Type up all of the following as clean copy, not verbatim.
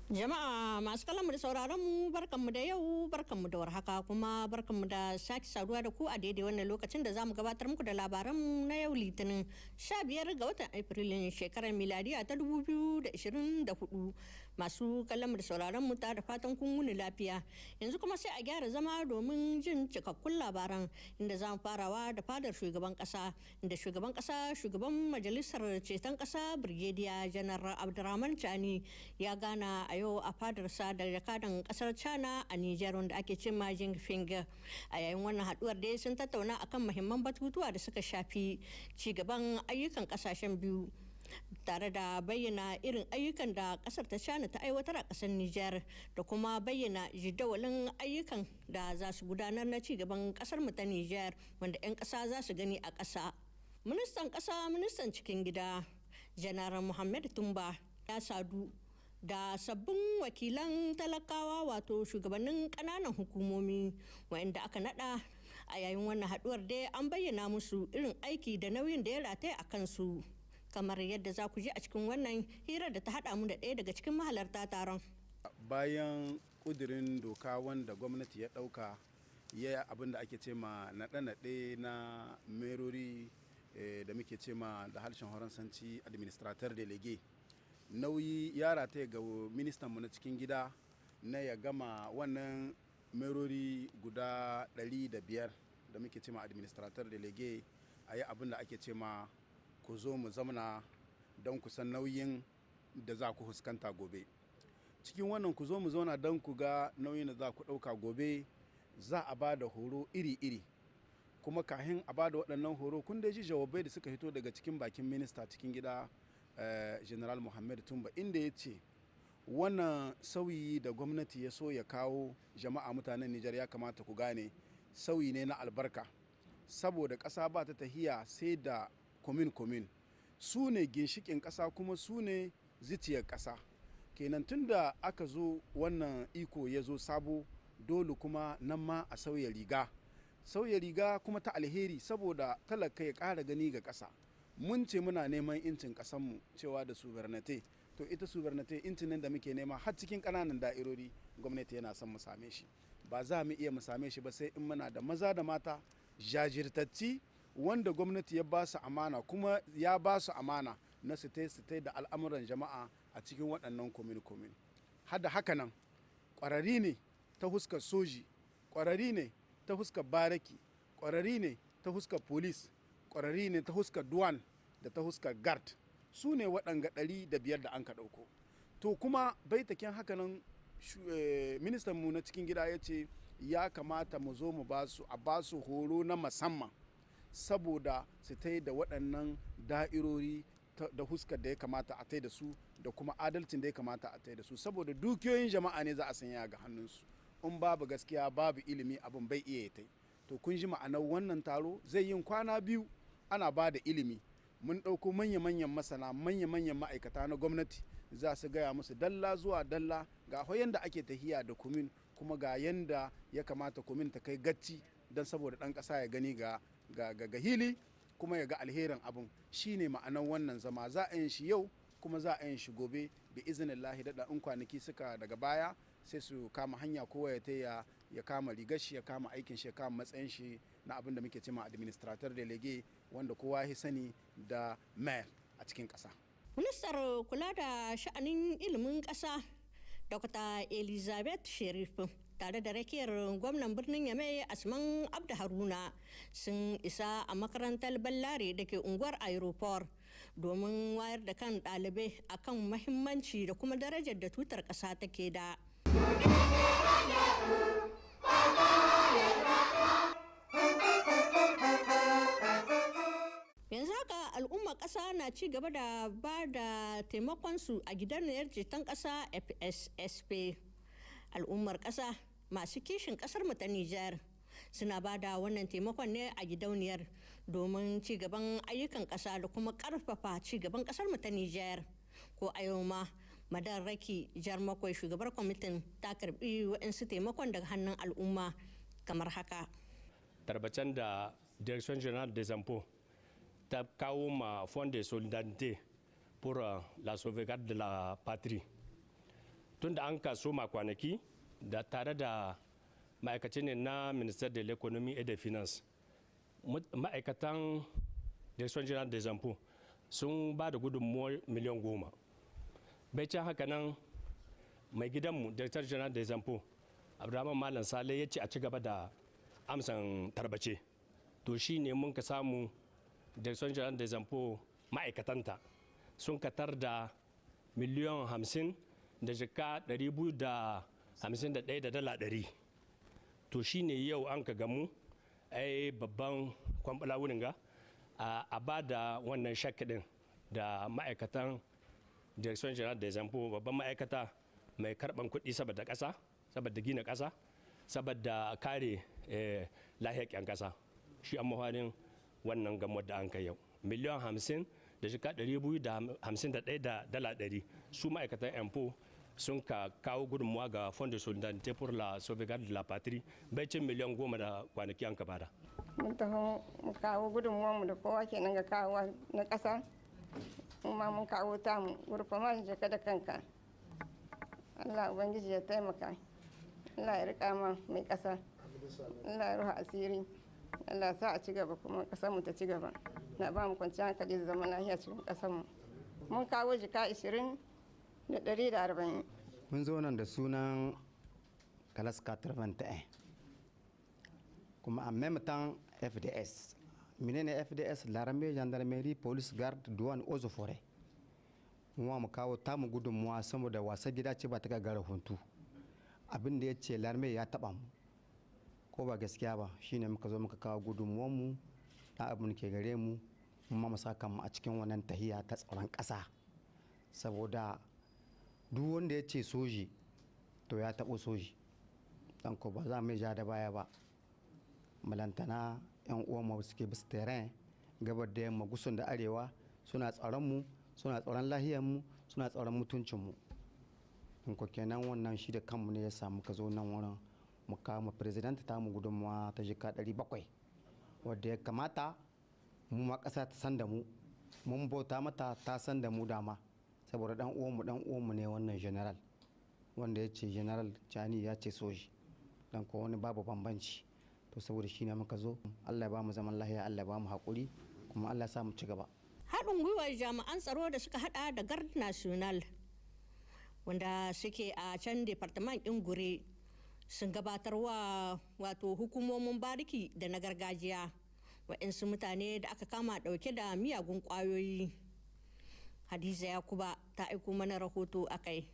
Jama'a masu kallon mu da sauraron mu barkanmu da yau barkanmu da warhaka kuma barkanmu da sake saduwa da ku a daidai wannan lokacin da zamu gabatar muku da labaran na yau Litinin 15 ga watan Afrilun shekarar miladiya ta 2024. Masu kallon mu da sauraron mu ta da fatan kun wuni lafiya. Yanzu kuma sai a gyara zama domin jin cikakkun labaran inda zamu farawa da fadar shugaban kasa inda shugaban kasa shugaban majalisar ceton kasa Brigadier General Abdurrahman Chani ya gana a yau a fadarsa da jakadan kasar China a Niger wanda ake ce ma Jinping. A yayin wannan haduwar dai sun tattauna akan muhimman batutuwa da suka shafi ci gaban ayyukan kasashen biyu tare da bayyana irin ayyukan da kasar ta China ta aiwatar a kasar Niger da kuma bayyana jadawalin ayyukan da za su gudanar na ci gaban kasar mu ta Niger wanda 'yan kasa za su gani a kasa. Ministan cikin gida Janar Muhammad Tumba ya sadu da sabbin wakilan talakawa wato shugabannin kananan hukumomi wa'anda aka nada a yayin wannan haduwar dai an bayyana musu irin aiki da nauyin da ya rataya a kansu kamar yadda za ku ji a cikin wannan hirar da ta hada mu da ɗaya daga cikin mahalarta taron. Bayan kudirin doka wanda gwamnati ya dauka ya abin da ake ce ma naɗe-naɗe na merori da muke ce ma da harshen faransanci administrateur délégué, nauyi ya rataya ga ministanmu na cikin gida na ya gama wannan merori guda 105 da muke cema administrator délégué a yi abin da ake cema ku zo mu zamana don ku san nauyin da za ku fuskanta gobe. Cikin wannan ku zo mu zauna don ku ga nauyin da za ku ɗauka gobe, za a ba da horo iri-iri, kuma kahin a ba da waɗannan horo kun da ji jawabai da suka fito daga cikin bakin minista cikin gida General Muhammad Tumba, inda ya ce wannan sauyi da gwamnati ya so ya kawo jama'a mutanen Nijar ya kamata ku gane sauyi ne na albarka, saboda ƙasa ba ta tahiya sai da komin su ne ginshikin ƙasa kuma su ne zuciyar ƙasa. Kenan tun da aka zo wannan iko ya zo sabo, dole kuma nan ma a sauya riga kuma ta alheri, saboda talaka ya ƙara gani ga ƙasa. Mun ce muna neman incin ƙasanmu cewa da sovereignty, to ita sovereignty incin nan da muke nema har cikin ƙananan da'irori gwamnati yana son mu same shi. Ba za mu iya mu same shi ba sai in muna da maza da mata jajirtacci wanda gwamnati ya ba su amana, kuma ya ba su amana na su da al'amuran jama'a a cikin waɗannan komin. Hada haka nan ƙwararri ne ta huskar soji, ƙwararri ne ta huskar baraki, ƙwararri ne ta huskar police, ƙwararri ne ta huskar duwan da ta huskar guard. Su ne waɗanga 105 da an ka ɗauko. To kuma baitakin hakanan ministanmu na cikin gida ya ce ya kamata mu zo mu ba su horo na musamman saboda su da waɗannan da'irori da huskar da ya kamata a da su da kuma adalcin da ya kamata a da su, saboda dukiyoyin jama'a ne za a sanya ga hannunsu. In babu gaskiya babu ilimi abin bai iya ya to kun ji ma'anar wannan taro zai yin kwana 2 ana ba da ilimi. Mun ɗauko manya-manyan masana, manya-manyan ma'aikata na gwamnati za su gaya musu dalla zuwa dalla ga yanda ake tahiya da kumin, kuma ga yanda ya kamata kumin ta kai gacci don saboda ɗan ƙasa ya gani ga hili kuma ya ga alherin abin. Shine ma'anar wannan zama, za a yin shi yau kuma za a yin shi gobe bi iznillahi. Da in kwanaki suka daga baya sai su kama hanya, kowa ya kama rigar shi, ya kama aikin shi, ya kama matsayin shi na abin da muke cema administrator délégué, wanda kowa ya sani da mayor a cikin ƙasa. Ministar kula da sha'anin ilimin ƙasa Dr. Elizabeth Sherif tare da rakiyar gwamnan birnin Yamai Asman Abdu Haruna sun isa a makarantar Ballare da ke unguwar Aeroport domin wayar da kan ɗalibai akan mahimmanci da kuma darajar da tutar ƙasa take da. Yanzu haka al'ummar ƙasa na ci gaba da ba da taimakonsu a gidauniyar ceton ƙasa FSSP. Al'ummar ƙasa masu kishin ƙasar mu ta Nijar suna ba da wannan taimakon ne a gidauniyar domin ci gaban ayyukan ƙasa da kuma ƙarfafa ci gaban ƙasar mu ta Nijar. Ko a yau ma Madan Raki Jarmakwai shugabar kwamitin ta karbi waɗansu taimakon daga hannun al'umma kamar haka. Tarbacen da Direction General des Impôts ta kawo ma Fond de Solidarité pour la sauvegarde de la patrie. tunda an kaso kwanaki da tare da ma'aikacin ne na minister de l'économie et des finances, ma'aikatan direction general des impôts sun ba da gudunmuwar miliyan 10. bai can haka nan mai gidanmu director general des impôts Abdurrahman Malam Sale ya ce a ci gaba da amsan tarbace, to shi ne mun ka samu direction general des impôts ma'aikatanta sun katar da miliyan 50 da jika 251 da dala 100. to shi ne yau an ka gamu ai babban kwambala wurin ga a ba da wannan shakadin da ma'aikatan direction general des impôts, babban ma'aikata mai karban kuɗi saboda ƙasa, saboda gina ƙasa, saboda kare lahiyar 'yan ƙasa. shi an maharin wannan gamuwar da an kai yau miliyan 50 da jika 251 da dala 100 su ma'aikatan impôt sun ka kawo gudunmuwa ga fond de solidarité pour la sauvegarde de la patrie bai cin miliyan 10 da kwanaki an ka bada. mun taho mu kawo gudunmuwanmu da kowa kenan ga kawo na ƙasa, kuma mun kawo tamu gurfama jaka da kanka. Allah ubangiji ya taimaka, Allah ya rika ma mai ƙasa, Allah ya ruha asiri, Allah sa a ci gaba kuma ƙasar mu ta ci gaba, na ba mu kwanciyar hankali da zaman lafiya cikin ƙasar mu. mun kawo jika 20 da 140. mun zo nan da sunan Kalaska 81 kuma a même temps FDS. menene FDS? L'armée, gendarmerie, police, garde, douane, eaux et forêt. mu kawo tamu gudunmuwa saboda wasa gida ce ba ta gagara huntu. abin da ya ce l'armée ya taba mu ko ba gaskiya ba, shine muka zo muka kawo gudunmuwan mu da abin ke gare mu mu saka mu a cikin wannan tahiya ta tsaron ƙasa, saboda duk wanda ya ce soji to ya taɓo soji, dan ko ba za mu ja da baya ba. malantana yan uwanmu suke bisa terrain gabar da yamma gusun da arewa suna tsaron mu, suna tsaron lahiyar mu, suna tsaron mutuncin mu. in ko kenan wannan shi da kanmu ne ya samu ka zo nan wurin mu kama president ta mu gudunmuwa ta jika 700 wadda ya kamata mu ma ƙasa ta san da mu, mun bauta mata ta san da mu dama, saboda dan uwanmu ne wannan general wanda ya ce general Chani ya ce soji, dan ko wani babu bambanci. to saboda shi ne muka zo. Allah ya ba mu zaman lahiya, Allah ya ba mu haƙuri, kuma Allah ya sa mu ci gaba. haɗin gwiwar jami'an tsaro da suka hada da Garde National wanda suke a can departament ɗin Gure sun gabatarwa wato hukumomin bariki da na gargajiya waɗansu mutane da aka kama ɗauke da miyagun ƙwayoyi. Hadiza Yakuba ta aiko mana rahoto a kai.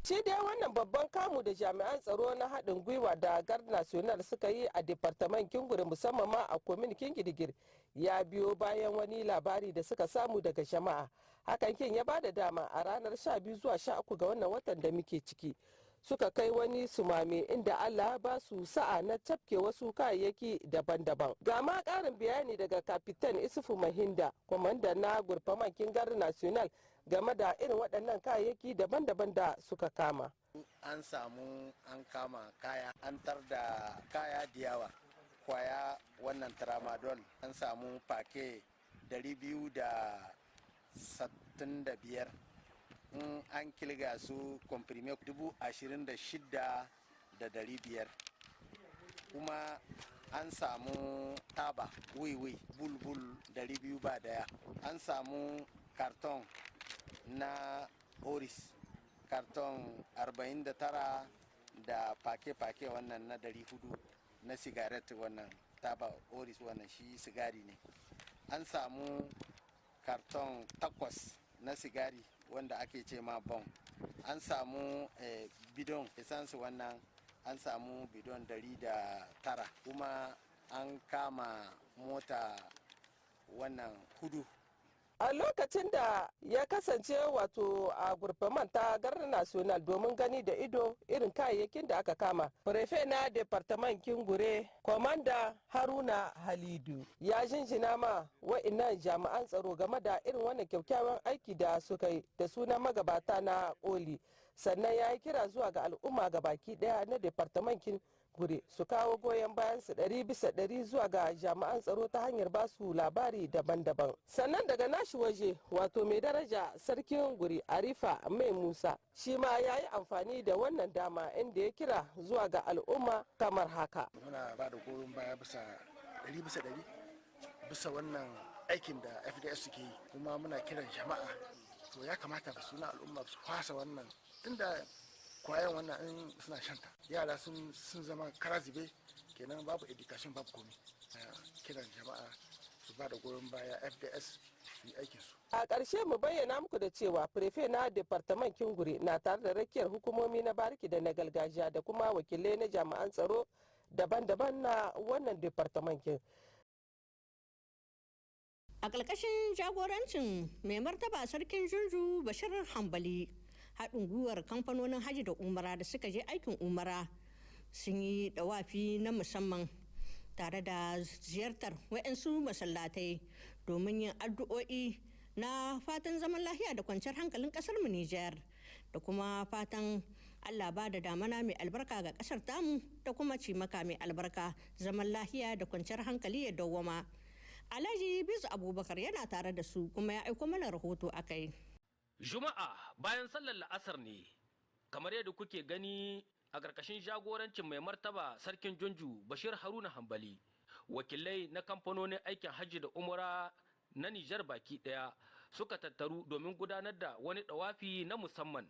Shi dai wannan babban kamu da jami'an tsaro na haɗin gwiwa da Garde National suka yi a departament Kingure musamman ma a kominikin Gidigir ya biyo bayan wani labari da suka samu daga jama'a. Hakan kin ya bada dama a ranar 12 zuwa 13 ga wannan watan da muke ciki. Suka kai wani sumame inda Allah ba su sa'a na tafke wasu kayayyaki daban-daban. Ga ma ƙarin bayani daga Kapitan Isufu Mahinda, kwamandan na gurfamakin Garde National game da irin waɗannan kayayyaki daban-daban da suka kama. An kama kaya, an tar da kaya da yawa, kwaya wannan tramadol an samu fake 265, an kilga su komprime 26,500, kuma an samu taba wiwi bulbul 200 ba daya, an samu karton na oris karton 49 da fake-fake wannan na 400 na sigaret, wannan taba oris wannan shi sigari ne. An samu karton 8 na sigari wanda ake ce ma bon. An samu bidon essence wannan, an samu bidon 109, kuma an kama mota wannan 4. A lokacin da ya kasance wato a gurfaman ta Garde National domin gani da ido irin kayayyakin da aka kama, prefe na departament Kingure komanda Haruna Halidu ya jinjina ma wa'innan jami'an tsaro game da irin wannan kyakkyawan aiki da suka yi da sunan magabata na koli, sannan ya yi kira zuwa ga al'umma ga baki daya na departamentin gure su kawo goyon bayan su 100% zuwa ga jami'an tsaro ta hanyar ba su labari daban-daban. Sannan daga nashi waje wato mai daraja sarkin guri Arifa Mai Musa shi ma ya yi amfani da wannan dama inda ya kira zuwa ga al'umma kamar haka. Muna ba da goyon baya bisa 100% bisa wannan aikin da FDS suke yi, kuma muna kiran jama'a to ya kamata ba suna al'umma su fasa wannan tunda kwayan wannan in suna shanta yara sun zama karazibe kenan babu education babu komi. Kiran jama'a su ba da goyon baya FDS su yi aikinsu. A ƙarshe mu bayyana muku da cewa prefe na departament Kingure na tare da rakiyar hukumomi na bariki da na gargajiya da kuma wakilai na jami'an tsaro daban-daban na wannan departamentin. A ƙarƙashin jagorancin mai martaba sarkin Junju Bashir Hambali, haɗin gwiwar kamfanonin hajji da umara da suka je aikin umara sun yi ɗawafi na musamman tare da ziyartar waɗansu masallatai domin yin addu'o'i na fatan zaman lafiya da kwanciyar hankalin ƙasar mu Nijar da kuma fatan Allah ba da damana mai albarka ga ƙasar tamu da kuma cimaka mai albarka, zaman lafiya da kwanciyar hankali ya dawwama. Alhaji Bizu Abubakar yana tare da su kuma ya aiko mana rahoto a kai. Juma'a bayan sallar la'asar ne, kamar yadda kuke gani a ƙarƙashin jagorancin mai martaba sarkin Junju Bashir Haruna Hambali, wakilai na kamfanonin aikin hajji da umara na Nijar baki ɗaya suka tattaru domin gudanar da wani ɗawafi na musamman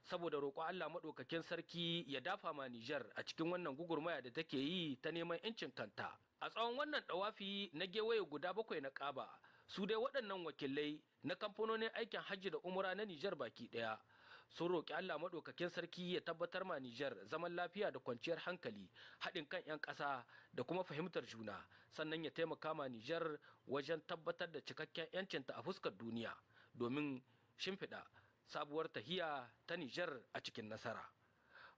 saboda roƙo Allah maɗaukakin sarki ya dafa ma Nijar a cikin wannan gugurmaya da take yi ta neman 'yancin kanta. A tsawon wannan ɗawafi na gewaye guda 7 na ƙaba, su dai waɗannan wakilai na kamfanonin aikin hajji da umra na Nijar baki ɗaya sun roƙi Allah maɗaukakin sarki ya tabbatar ma Nijar zaman lafiya da kwanciyar hankali, haɗin kan 'yan ƙasa da kuma fahimtar juna, sannan ya taimaka ma Nijar wajen tabbatar da cikakken 'yancinta a fuskar duniya domin shimfiɗa sabuwar tahiya ta Nijar a cikin nasara.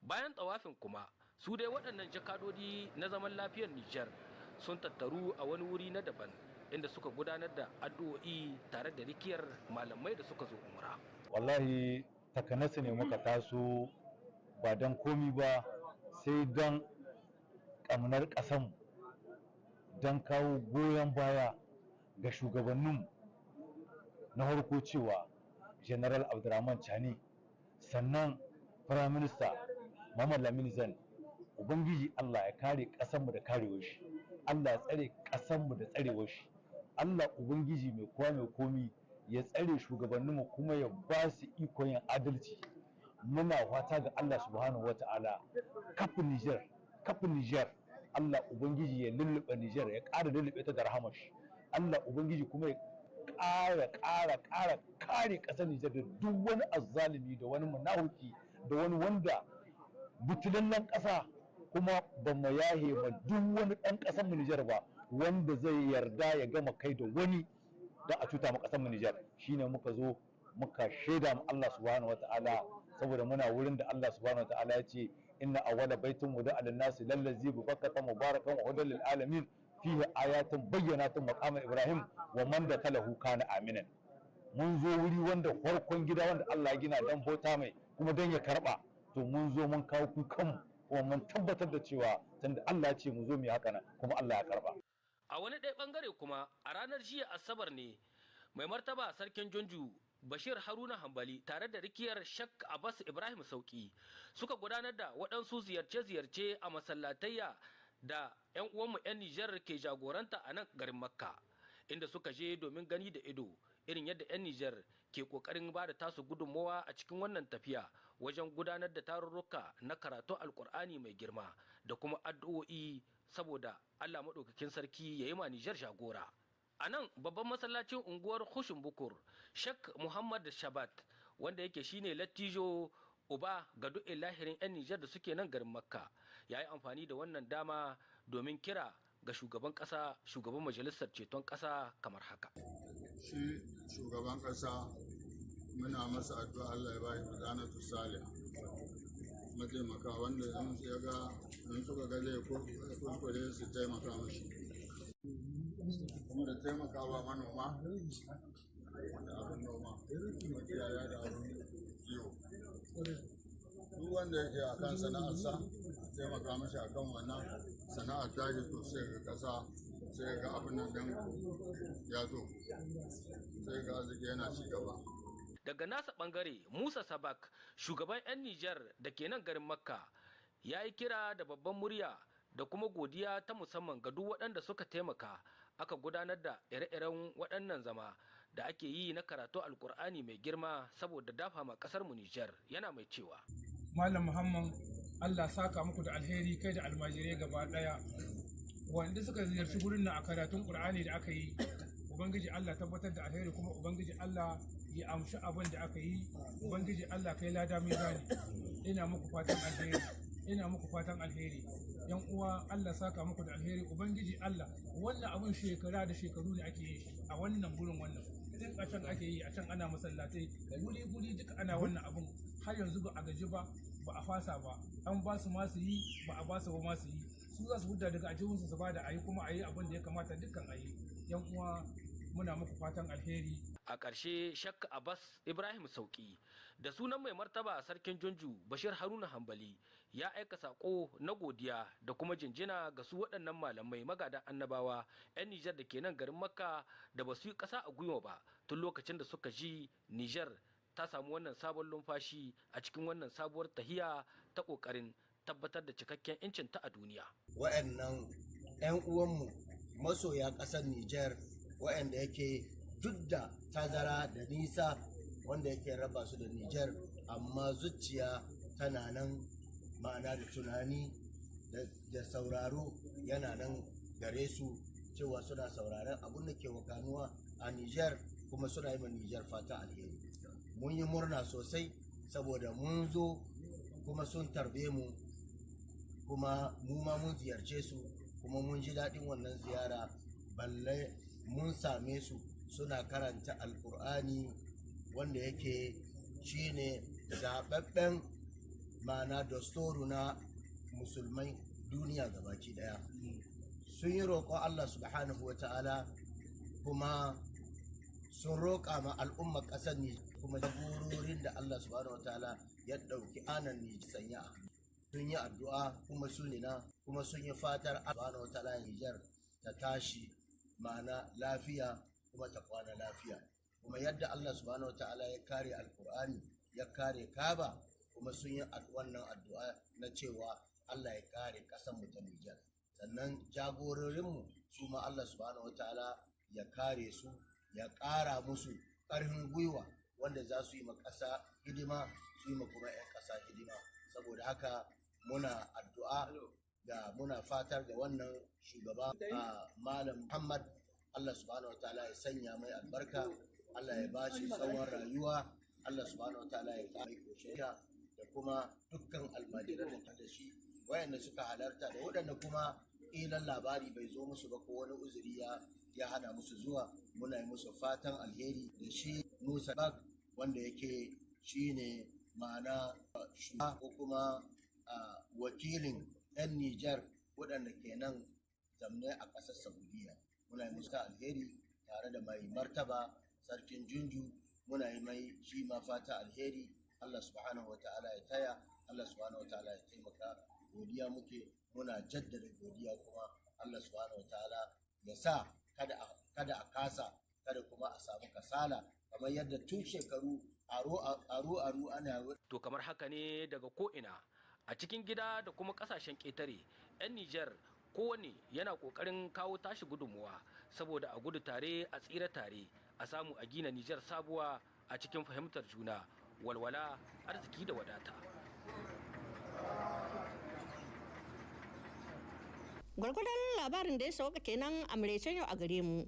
Bayan tsawafin kuma, su dai waɗannan jakadodi na zaman lafiyar Nijar sun tattaru a wani wuri na daban inda suka gudanar da addu'o'i tare da rikiyar malamai da suka zo umra. Wallahi takanasa ne muka taso ba don komi ba sai don ƙamnar ƙasanmu, don kawo goyon baya ga shugabannin na harko cewa General Abdurrahman Chani, sannan Prime Minister Muhammad Lamini Zan. Ubangiji Allah ya kare ƙasanmu da karewar shi, Allah ya tsare ƙasanmu da tsarewar shi, Allah Ubangiji mai kowa mai komi ya tsare shugabanninmu kuma ya ba su ikon yin adalci. Muna fata ga Allah subhanahu wata'ala kafin Niger Allah Ubangiji ya lullube Niger, ya ƙara lullube ta da rahamar shi. Allah Ubangiji kuma ya ƙara kare ƙasar Niger da duk wani azzalimi da wani munafiki da wani wanda butulallen ƙasa, kuma ba mu yahe ba duk wani ɗan ƙasar mu Nijar ba wanda zai yarda ya gama kai da wani don a cuta mu ƙasar mu Nijar. Shine muka zo muka shaida mu Allah subhanahu wataala, saboda muna wurin da Allah subhanahu wataala ya ce inna awwala baitin wudi'a lin-nasi lallazi bi bakkata mubarakan wa hudan lil alamin fihi ayatun bayyinatun maqama Ibrahim wa man dakalahu kana aminan. Mun zo wuri wanda farkon gida wanda Allah ya gina dan bauta mai kuma dan ya karba, to mun zo mun kawo kukanmu kuma mun tabbatar da cewa tunda Allah ya ce mu zo mu yi haka nan kuma Allah ya karba. A wani ɗaya ɓangare kuma a ranar jiya Asabar ne mai martaba sarkin Junju Bashir Haruna Hambali tare da rikiyar Shak Abbas Ibrahim Sauki suka gudanar da waɗansu ziyarce-ziyarce a masallatayya da 'yan uwanmu 'yan Nijar ke jagoranta a nan garin Makka, inda suka je domin gani da ido irin yadda 'yan Nijar ke kokarin ba da tasu gudunmawa a cikin wannan tafiya wajen gudanar da tarurruka na karatun alkur'ani mai girma da kuma addu'o'i saboda Allah maɗaukakin sarki ya yi ma Nijar jagora. A nan babban masallacin unguwar Hushin Bukur, Sheikh Muhammad Shabat, wanda yake shine lattijo uba ga duk lahirin 'yan Nijar da suke nan garin Makka, ya yi amfani da wannan dama domin kira ga shugaban ƙasa, shugaban majalisar ceton ƙasa kamar haka. Shi shugaban ƙasa muna masa addu'a Allah ya ba shi madanatu salih, mataimaka wanda ya ga in suka ga zai kurkure su taimaka mashi, kuma da taimakawa manoma da abin noma, makiyaya da abin kiwo. Duk wanda yake a kan sana'arsa taimaka mashi a kan wannan sana'ar tashi to sai ga kasa sai ga abin nan ɗin ya zo sai ga arziki yana ci gaba. Daga nasa bangare Musa Sabak, shugaban 'yan Nijar da ke nan garin Makka, ya yi kira da babban murya da kuma godiya ta musamman ga duk waɗanda suka taimaka aka gudanar da ire-iren waɗannan zama da ake yi na karatu alkur'ani mai girma saboda dafa ma ƙasar mu Nijar. Yana mai cewa Malam Muhammad, Allah saka muku da alheri kai da almajirai gaba ɗaya wanda suka ziyarci gurin nan a karatun Qur'ani da aka yi. Ubangiji Allah tabbatar da alheri, kuma Ubangiji Allah ya amshi abin da aka yi. Ubangiji Allah kai lada mizani. Ina muku fatan alheri, ina muku fatan alheri. Yan uwa, Allah saka muku da alheri. Ubangiji Allah, wannan abin shekara da shekaru ne ake yi a wannan gurin, wannan tun a can ake yi, a can ana masallatai guri duka ana wannan abin, har yanzu ba a gaji ba, ba a fasa ba. An ba su masu yi, ba a ba su ba masu yi. Su za su hudda daga ajihunsu su ba da ayi, kuma ayi abin da ya kamata dukkan ayi. Yan uwa, muna muku fatan alheri. A ƙarshe Shakka Abbas Ibrahim Sauki da sunan mai martaba sarkin Junju Bashir Haruna Hambali ya aika sako na godiya da kuma jinjina ga su waɗannan malamai magadan annabawa 'yan Nijar da ke nan garin Makka da ba su yi ƙasa a gwiwa ba tun lokacin da suka ji Nijar ta samu wannan sabon lumfashi a cikin wannan sabuwar tahiya ta ƙoƙarin tabbatar da cikakken 'yancin ta a duniya. Waɗannan 'yan uwanmu masoya ƙasar Nijar waɗanda yake duk da tazara da nisa wanda yake raba su da Nijar, amma zuciya tana nan, ma'ana da tunani da sauraro yana nan gare su, cewa suna sauraron abin da ke wakanuwa a Nijar, kuma suna yi ma Nijar fata alheri. Mun yi murna sosai saboda mun zo kuma sun tarbe mu, kuma mu ma mun ziyarce su, kuma mun ji daɗin wannan ziyara. Balle mun same su suna karanta alkur'ani wanda yake shine zaɓaɓɓen ma'ana dastoru na musulmai duniya gabaki daya. Sun yi roƙon Allah subhanahu wa ta'ala, kuma sun roƙa ma al'ummar ƙasar ne, kuma jagororin da Allah subhanahu wa ta'ala ya ɗauki anan ne sanya. Sun yi addu'a kuma kuma sun yi fatar Allah subhanahu wa ta'ala Nijar ta tashi ma'ana lafiya kuma ta kwana lafiya, kuma yadda Allah subhanahu wa ta'ala ya kare alkur'ani ya kare Kaaba, kuma sun yi wannan addu'a na cewa Allah ya kare ƙasar mu ta Nijar. Sannan jagororinmu su ma Allah subhanahu wa ta'ala ya kare su, ya ƙara musu ƙarfin gwiwa wanda za su yi ma ƙasa hidima, su yi ma kuma 'yan ƙasa hidima. Saboda haka muna addu'a da muna fatar da wannan shugaba Malam Muhammad, Allah subhanahu wa ta'ala ya sanya mai albarka, Allah ya bashi tsawon rayuwa, Allah subhanahu wa ta'ala ya kare koshiya, da kuma dukkan almajiran da shi wayanda suka halarta da waɗanda kuma ƙilan labari bai zo musu ba ko wani uzuri ya hana musu zuwa. Muna yi musu fatan alheri da shi Musa Bak, wanda yake shine ma'ana shugaba ko kuma wakilin 'yan Nijar waɗanda ke nan zamne a ƙasar Saudiya. Muna yi musu alheri tare da mai martaba sarkin Junju, muna yi mai shi ma fata alheri. Allah subhanahu wa ta'ala ya taya, Allah subhanahu wa ta'ala ya taimaka. Godiya muke, muna jaddada godiya, kuma Allah subhanahu wa ta'ala ya sa kada a kasa, kada kuma a samu kasala, kamar yadda tun shekaru aru ana. To kamar haka ne daga ko'ina a cikin gida da kuma kasashen ƙetare 'yan Nijar kowane yana ƙoƙarin kawo tashi gudunmuwa saboda a gudu tare a tsira tare, a samu a gina Nijar sabuwa a cikin fahimtar juna, walwala, arziki da wadata. Gwargwadon labarin da ya sauka kenan a maraicen yau a gare mu.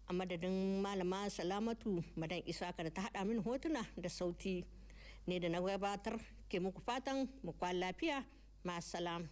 A madadin malama Salamatu Madan Isaka da ta haɗa min hotuna da sauti, ne da na gabatar ke muku fatan mu kwan lafiya. Ma salam.